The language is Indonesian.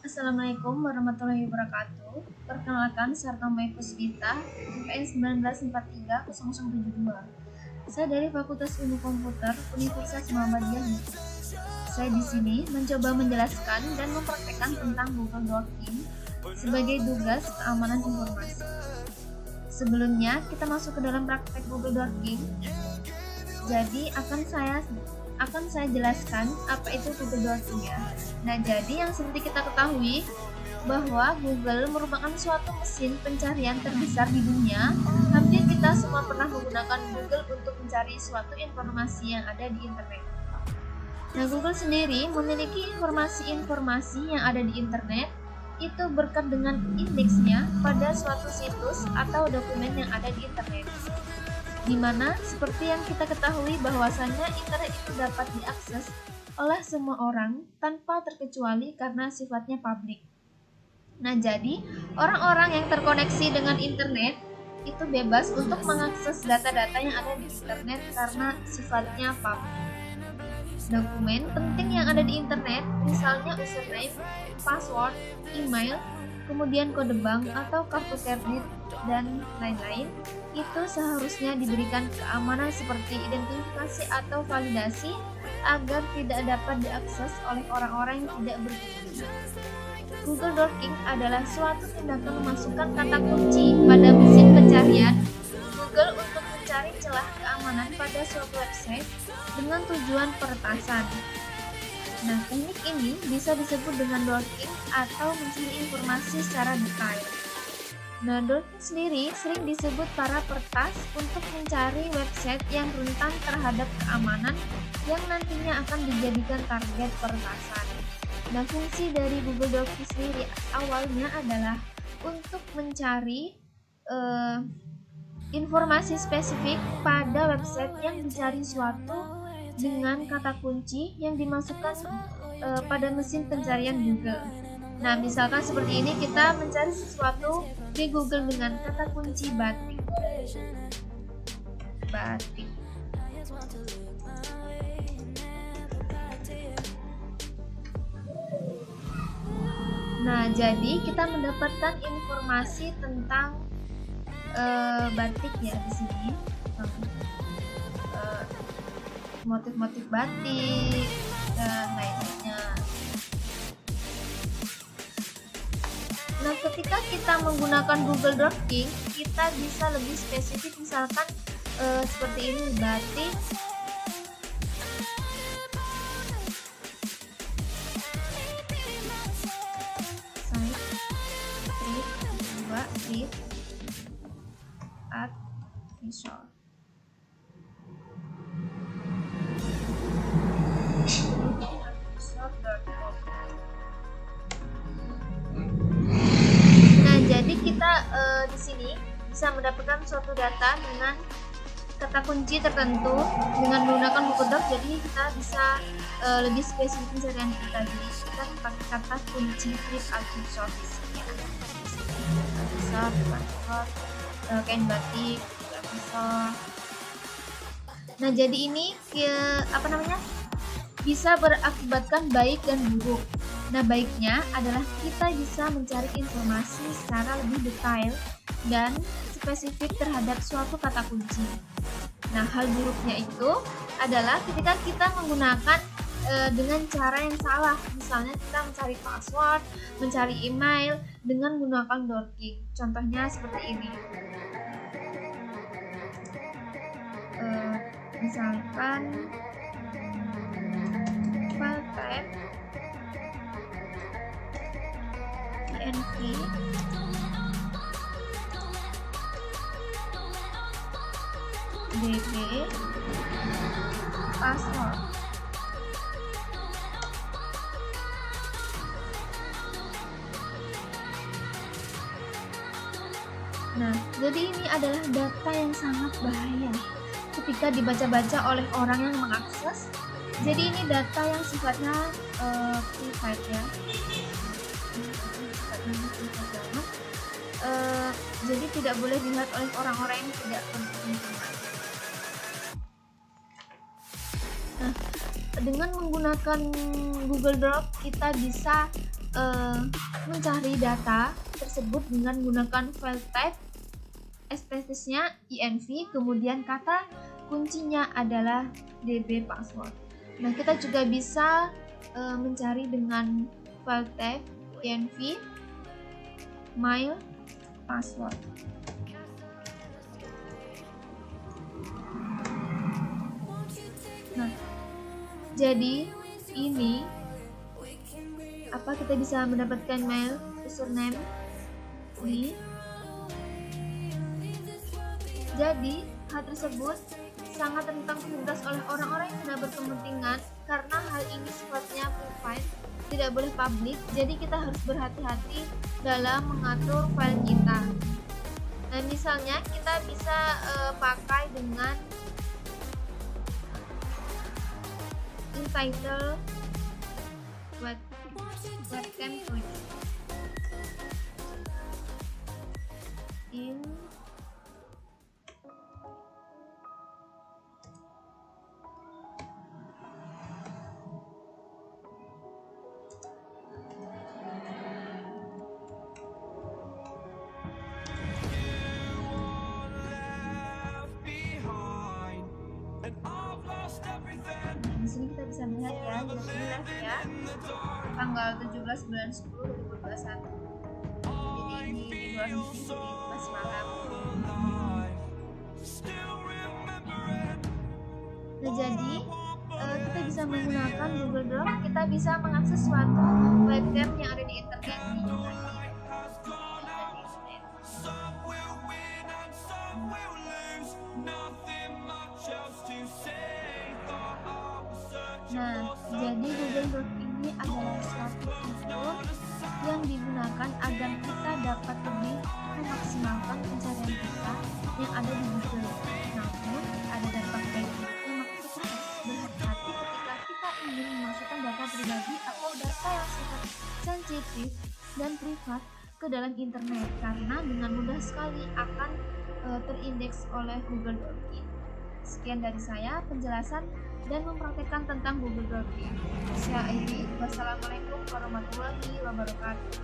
Assalamualaikum warahmatullahi wabarakatuh. Perkenalkan, saya Tomai Puspita, IPN 19430072. Saya dari Fakultas Ilmu Komputer Universitas Muhammadiyah. Saya di sini mencoba menjelaskan dan mempraktekkan tentang Google Docking sebagai tugas keamanan informasi. Sebelumnya kita masuk ke dalam praktek Google Docking. Jadi akan saya jelaskan apa itu Google Docking ya. Nah, jadi yang seperti kita ketahui bahwa Google merupakan suatu mesin pencarian terbesar di dunia. Hampir kita semua pernah menggunakan Google untuk mencari suatu informasi yang ada di internet. Nah, Google sendiri memiliki informasi-informasi yang ada di internet itu berkat dengan indeksnya pada suatu situs atau dokumen yang ada di internet. Di mana seperti yang kita ketahui bahwasannya internet itu dapat diakses oleh semua orang tanpa terkecuali karena sifatnya publik. Nah, jadi orang-orang yang terkoneksi dengan internet itu bebas untuk mengakses data-data yang ada di internet karena sifatnya publik. Dokumen penting yang ada di internet, misalnya username, password, email, kemudian kode bank atau kartu kredit dan lain-lain, itu seharusnya diberikan keamanan seperti identifikasi atau validasi agar tidak dapat diakses oleh orang-orang yang tidak berkepentingan. Google Docking adalah suatu tindakan memasukkan kata kunci pada mesin pencarian Google untuk mencari celah keamanan pada suatu website dengan tujuan peretasan. Nah, teknik ini bisa disebut dengan docking atau mencari informasi secara detail. Nah, docking sendiri sering disebut para peretas untuk mencari website yang rentan terhadap keamanan yang nantinya akan dijadikan target peretasan. Nah, fungsi dari Google Docking sendiri awalnya adalah untuk mencari informasi spesifik pada website yang dicari suatu dengan kata kunci yang dimasukkan pada mesin pencarian Google. Nah, misalkan seperti ini, kita mencari sesuatu di Google dengan kata kunci batik. Nah, jadi kita mendapatkan informasi tentang batik ya di sini, motif-motif batik dan lainnya. Nah, ketika kita menggunakan Google Docking, kita bisa lebih spesifik, misalkan seperti ini, batik art visual. Nah, jadi kita di sini bisa mendapatkan suatu data dengan kata kunci tertentu dengan menggunakan Google Doc. Jadi kita bisa lebih spesifik pencarian kita. Jadi kita pakai kata kunci flip artificial ya. Kain batik, bisa. Nah, jadi ini bisa berakibatkan baik dan buruk. Nah, baiknya adalah kita bisa mencari informasi secara lebih detail dan spesifik terhadap suatu kata kunci. Nah, hal buruknya itu adalah ketika kita menggunakan dengan cara yang salah. Misalnya kita mencari password, mencari email dengan menggunakan docking. Contohnya seperti ini. Misalkan file type png db password. Nah, jadi ini adalah data yang sangat bahaya ketika dibaca-baca oleh orang yang mengakses. Jadi ini data yang sifatnya private ya. Jadi tidak boleh dilihat oleh orang-orang yang tidak berkepentingan. Nah, dengan menggunakan Google Doc kita bisa mencari data tersebut dengan menggunakan file type extensinya env, kemudian kata kuncinya adalah db password. Nah, kita juga bisa mencari dengan file type env mail password. Nah, jadi ini apa kita bisa mendapatkan mail username ini. Jadi hal tersebut sangat rentan terlindas oleh orang-orang yang tidak berkepentingan karena hal ini sifatnya private, tidak boleh publik. Jadi kita harus berhati-hati dalam mengatur file kita. Nah, misalnya kita bisa pakai dengan entitle webcam switch in di sini kita bisa melihat ya, di sini live ya, tanggal 17 bulan 10 2021. Jadi ini di luar negeri, masih malam. Nah, jadi kita bisa menggunakan Google Drive, kita bisa mengakses suatu webcam yang ada di internet Nah, jadi Google Drive ini adalah suatu fitur yang digunakan agar kita dapat lebih memaksimalkan pencarian kita yang ada di Google. Namun, ada dampak baiknya, maka kita harus berhati-hati ketika kita ingin memasukkan data pribadi atau data yang sangat sensitif dan privat ke dalam internet, karena dengan mudah sekali akan terindeks oleh Google Drive. Sekian dari saya penjelasan dan mempraktekkan tentang Google Drive. Saya akhiri. Wassalamualaikum warahmatullahi wabarakatuh.